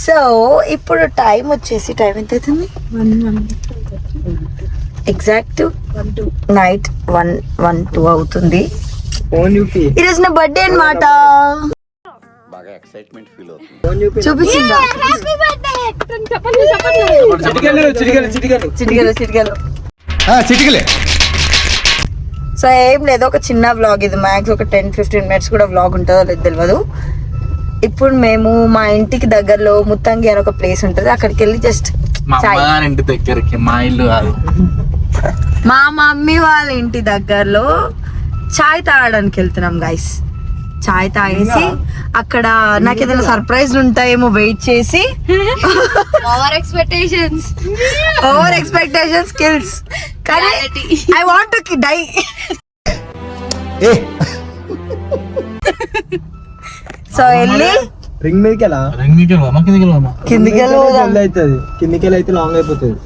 So ఇప్పుడు time వచ్చేసి time ఎంత అవుతుంది? ఎగ్జాక్ట్ నైట్ 1-2 అవుతుంది. ఈరోజు నా బర్త్డే అన్నమాట. చూపించిందా? సో ఏం లేదు, ఒక చిన్న వ్లాగ్ ఇది. మ్యాక్స్ ఒక 10-15 మినిట్స్ కూడా వ్లాగ్ ఉంటుందో లేదు తెలియదు. ఇప్పుడు మేము మా ఇంటికి దగ్గరలో ముత్తంగి అని ఒక ప్లేస్ ఉంటుంది, అక్కడికి వెళ్ళి జస్ట్ ఇంటి దగ్గరికి, మా ఇల్లు కాదు, మా మమ్మీ వాళ్ళ ఇంటి దగ్గరలో చాయ్ తాగడానికి వెళ్తున్నాం గైస్. చాయ్ తాగేసి అక్కడ నాకు ఏదైనా సర్ప్రైజ్లు ఉంటాయేమో వెయిట్ చేసి ఓవర్ ఎక్స్పెక్టేషన్స్ కిల్స్. కానీ I want to die. So వెళ్ళి కిందికి అయితే లాంగ్ అయిపోతుంది.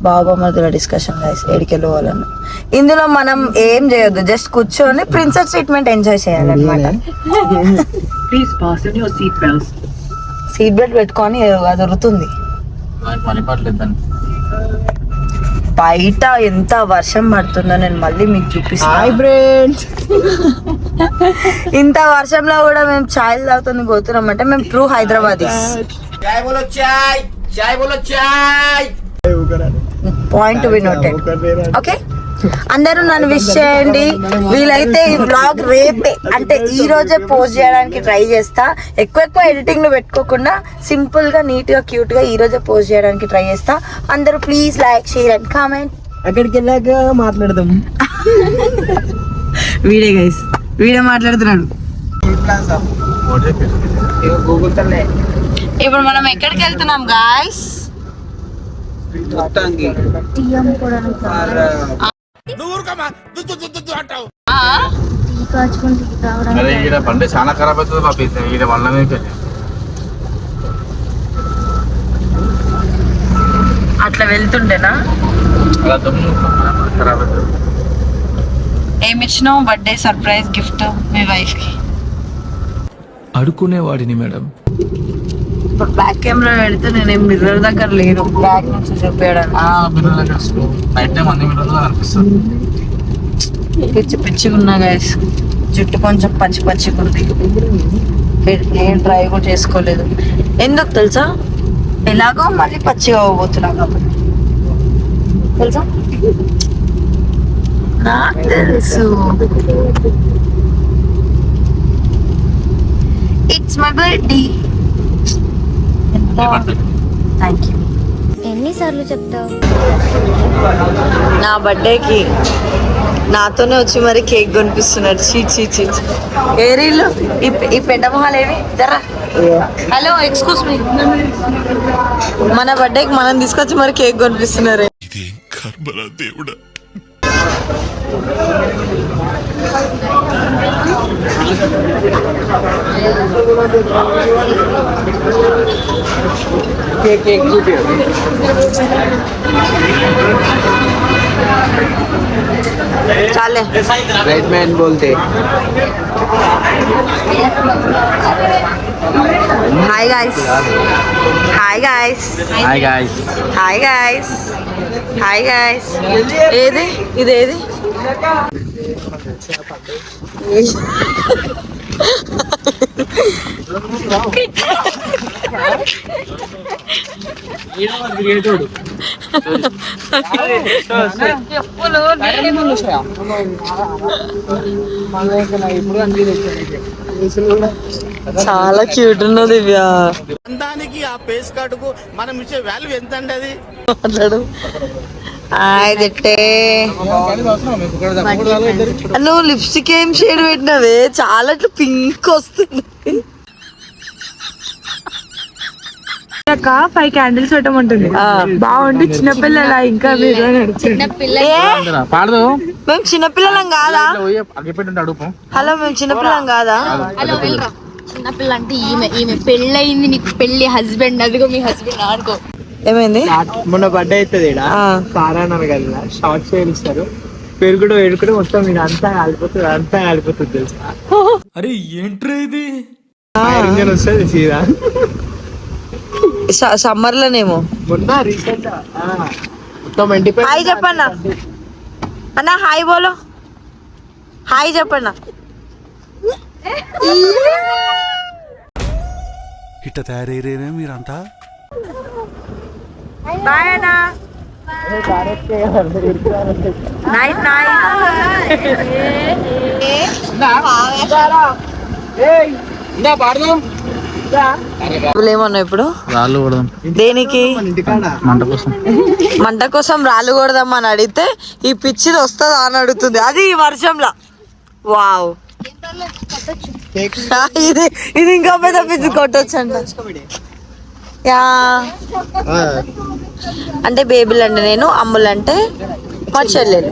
బాబా మధ్యలో డిస్కషన్ గైస్, ఏడికెళ్ళి పోవాలని. ఇందులో మనం ఏం చేయొద్దు, జస్ట్ కూర్చొని ప్రిన్సెస్ ట్రీట్మెంట్ ఎంజాయ్ చేయాలన్నమాట. సీట్ బెల్ట్ పెట్టుకొని అది ఉరుతుంది. బయట ఎంత వర్షం పడుతుందో నేను మళ్ళీ మీకు చూపిస్తాను. ఇంత వర్షంలో కూడా మేము చాయ్ తాగుతుంది పోతున్నాం అంటే మేము true Hyderabadis. Point to be noted. Okay, అందరూ నన్ను విష్ చేయండి. వీలైతే ఈ వ్లాగ్ రేపే అంటే ఈ రోజే పోస్ట్ చేయడానికి ట్రై చేస్తా. ఎక్కువ ఎడిటింగ్ లో పెట్టుకోకుండా సింపుల్ గా నీట్ గా క్యూట్ గా ఈ రోజే పోస్ట్ చేయడానికి ట్రై చేస్తా. అందరూ please like, share and comment. అక్కడికి వెళ్ళాక మాట్లాడదాం. వీడే గైస్, వీడే మాట్లాడుతున్నాడు. ఇప్పుడు మనం ఎక్కడికి వెళ్తున్నాం గాయస్? బండి చాలా ఖరాబ్ అవుతుంది పాప, ఈడ వల్లనే అట్లా వెళ్తుండేనా? ఖరాబ్ అవుతుంది. ఏమిచ్చినావు బర్త్డే సర్ప్రైజ్ గిఫ్ట్ మీ వైఫ్ కి? అడుకునేవాడిని మేడం. ఇప్పుడు బ్యాక్ కెమెరా పెడితే నేనేం మిర్రర్ దగ్గర లేను, బ్యాక్ నుంచి చూపించడానికి. పిచ్చి ఉన్నా గైస్, జుట్టు కొంచెం పచ్చిగా ఉంది. ఏం ట్రై కూడా చేసుకోలేదు. ఎందుకు తెలుసా? ఎలాగో మళ్ళీ పచ్చిగా అవ్వబోతున్నా కాబట్టి తెలుసా, నాకు తెలుసు. It's my birthday. Thank you. ఎన్నిసార్లు చెప్తావు? నా బర్త్డేకి నాతోనే వచ్చి మరి కేక్ కొనిపిస్తున్నాడు. చీ ఏరీలు ఈ పెద్ద మొహాలు ఏవి జరా. హలో, ఎక్స్క్యూజ్ మీ, మన బర్త్డేకి మనం తీసుకొచ్చి మరి కేక్ కొనిపిస్తున్నారు. దేవుడా, చాలే राइट मैन बोलते. Hi guys, hi guys, hi guys, hi guys, hi guys. ఏది ఇదేది? చాలా క్యూట్ ఉన్నది దివ్య. దానికి ఆ పేస్ కార్డుకు మనం ఇచ్చే వాల్యూ ఎంత అండి? అది మాట్లాడు. నువ్వు లిప్స్టిక్ ఏం షేడ్ పెట్టినవే? చాలా ఇట్లా పింక్ వస్తుంది. 5 క్యాండిల్స్ పెట్టమంటుంది. బాగుంది. చిన్నపిల్లల ఇంకా పాడదు. మేము చిన్నపిల్లలం కాదా? హలో, మేము చిన్నపిల్లం కాదా? చిన్నపిల్ల అంటే ఈమె పెళ్ళయింది, నీకు పెళ్లి హస్బెండ్, అదిగో మీ హస్బెండ్ ఆడుకో. ఏమైంది? మొన్న బర్త్డే అవుతుంది, సారా అన్నారు కదా, షార్ట్స్ చేస్తారు, పెరుగుడు వేడుకుంటే మొత్తం మీరు అంతా కాలిపోతుంది తెలుసా? అరే ఏంట్రా ఇది? ఇంజన్ వస్తుంది సీదా. సమ్మర్ లోనేమో. మొన్న రీసెంట్ మొత్తం ఎండిపోయి. హాయ్ చెప్పన్నా అన్న, హాయ్ బోలో, హాయ్ చెప్పన్నా. ఇట్ట తయారయ్యేనే మీరంతా. బాయ్ అన్న. Nice nice. ఏమన్నా ఇప్పుడు రాళ్ళు కొడదాం దేనికి? మంట కోసం. మంట కోసం రాళ్ళు కొడదాం అని అడిగితే ఈ పిచ్చిది వస్తుందా అని అడుగుతుంది, అది ఈ వర్షంలో. వావ్, ఇది ఇది ఇంకా పెద్ద పిచ్చి కొట్టొచ్చు అంట. యా అంటే బేబీలు అంటే నేను, అమ్ములు అంటే మా చెల్లెలు.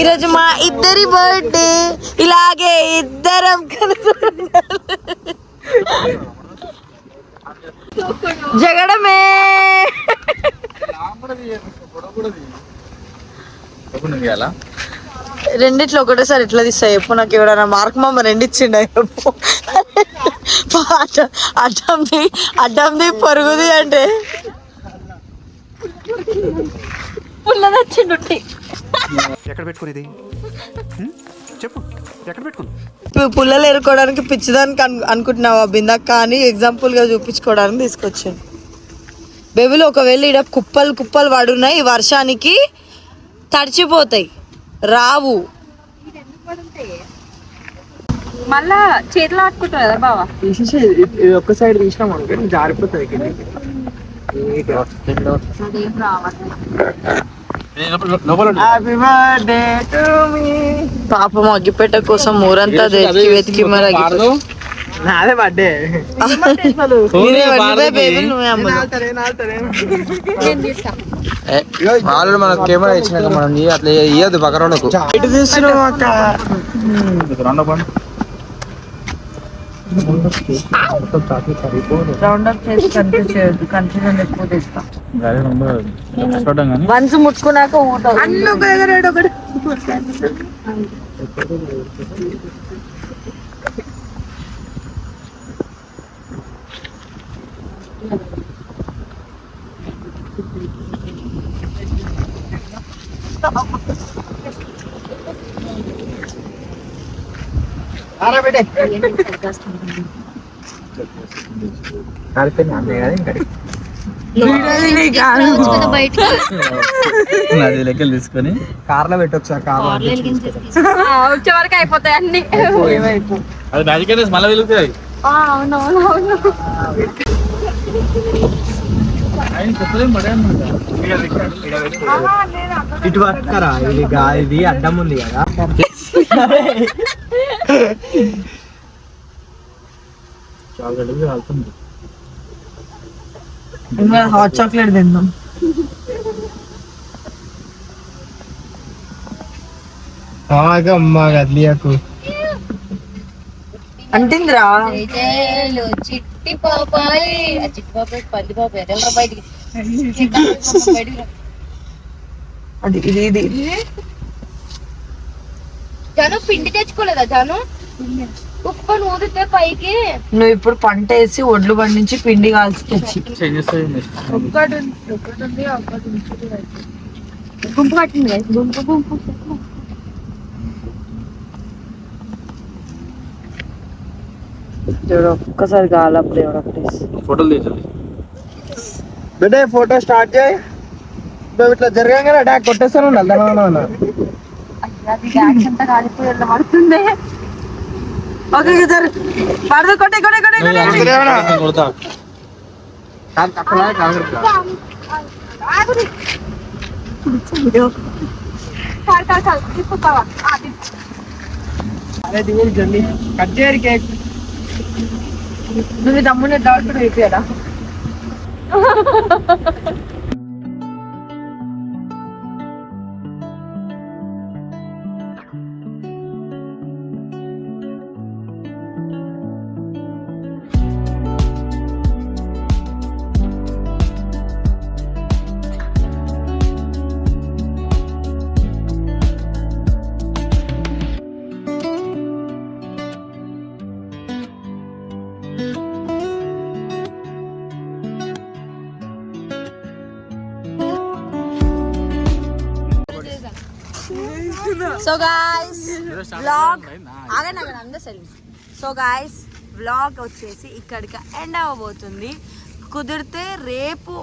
ఈరోజు మా ఇద్దరి బర్త్డే, ఇలాగే ఇద్దరం కలిసి జగడమే. రెండిట్లో ఒకటేసారి ఎట్లా తీస్తాయి చెప్పు నాకు. ఎవడన్నా మార్క్ మామ రెండిచ్చిండ చెప్పు. అడ్డంది పరుగుది అంటే పుల్లదచ్చిండుట్టి. ఎక్కడ పెట్టుకునేది చెప్పు, ఎక్కడ పెట్టుకుంది? పుల్లలు ఎరుకోవడానికి పిచ్చిదానికి అనుకుంటున్నావా బిందా, కానీ ఎగ్జాంపుల్ గా చూపించుకోవడానికి తీసుకొచ్చాను. బేబీలు ఒకవేళ ఇక్కడ కుప్పలు కుప్పలు పడున్నాయి, ఈ వర్షానికి తడిచిపోతాయి, రావు. మళ్ళా చేతిలో ఆడుకుంటావు కదా బావా. తీసేసి ఇది ఒక్క సైడ్ తీసినాం అనుకో జారిపోతుంది కిందకి. Happy birthday to me. పాపం అగ్గిపెట్ట కోసం ఊరంతా వెతికి వెతికి మరి నాదే బర్త్డే. వాళ్ళు మన కెమెరా ఇచ్చినాక మనం అట్లా ఇయ్యద్దు పక్కన ఇటు తీస్తున్నాం అక్క. రౌండ్ అప్ చేసి కనిపించదు, కన్ఫ్యూజన్ ఎక్కువ తెస్తా. వన్స్ ముట్టుకున్నాక ఊట అన్ని ఒక దగ్గర ఒకటి. లెక్కలు తీసుకొని కార్లో పెట్టొచ్చు. వచ్చే వరకు అయిపోతాయి అన్ని. అది మ్యాజిక్ అయితే మళ్ళీ వెలుగుతాయి. అవునవునవును. ఇటు పక్కరా, ఇది అడ్డం ఉంది కదా. హాట్ చాక్లెట్ తిందాం. అమ్మా గదిలియకు అంటిందిరా. చిట్టి పాపాయి, చిట్టి పాపాయి పల్లి పాపాయి ఎవరు బయటికి అది ఇది ఇది జాను పిండి తెచ్చుకోలేదా జాను? ఉప్పు ఊదితే పైకి. నువ్వు ఇప్పుడు పంట వేసి ఒడ్లు బండి నుంచి పిండి కాల్చి తెచ్చి గుంపు కట్టింది, గుంపు గుంపు. ఒక్కసారి కాలప్పుడు ఎవడొకటి ఫోటోలు తీసాలి. బిడ్డ ఫోటో స్టార్ట్ చేయి. నువ్వు ఇట్లా జరగగానే అటాక్ కొట్టేస్తాను. అంతా కాలిపోయి పడుతుంది. ఓకే సార్ పడదు, కొట్టే కొట్టే కొట్టే కొడతా. కట్ చేయరు కేక్. నువ్వు తమ్ముని డౌట్ కూడా అయిపోయారా? సో గాయ్స్ వ్లాగ్ ఆగండి అందరూ సైలెన్స్. సో గాయ్స్ వ్లాగ్ వచ్చేసి ఇక్కడికి ఎండ్ అవ్వబోతుంది. కుదిరితే రేపు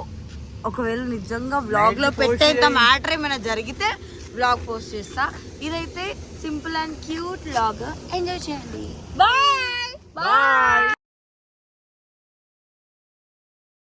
ఒకవేళ నిజంగా వ్లాగ్ లో పెట్టేంత మ్యాటర్ ఏమైనా జరిగితే వ్లాగ్ పోస్ట్ చేస్తా. ఇదైతే simple and cute vlog. Enjoy చేయండి. Bye bye.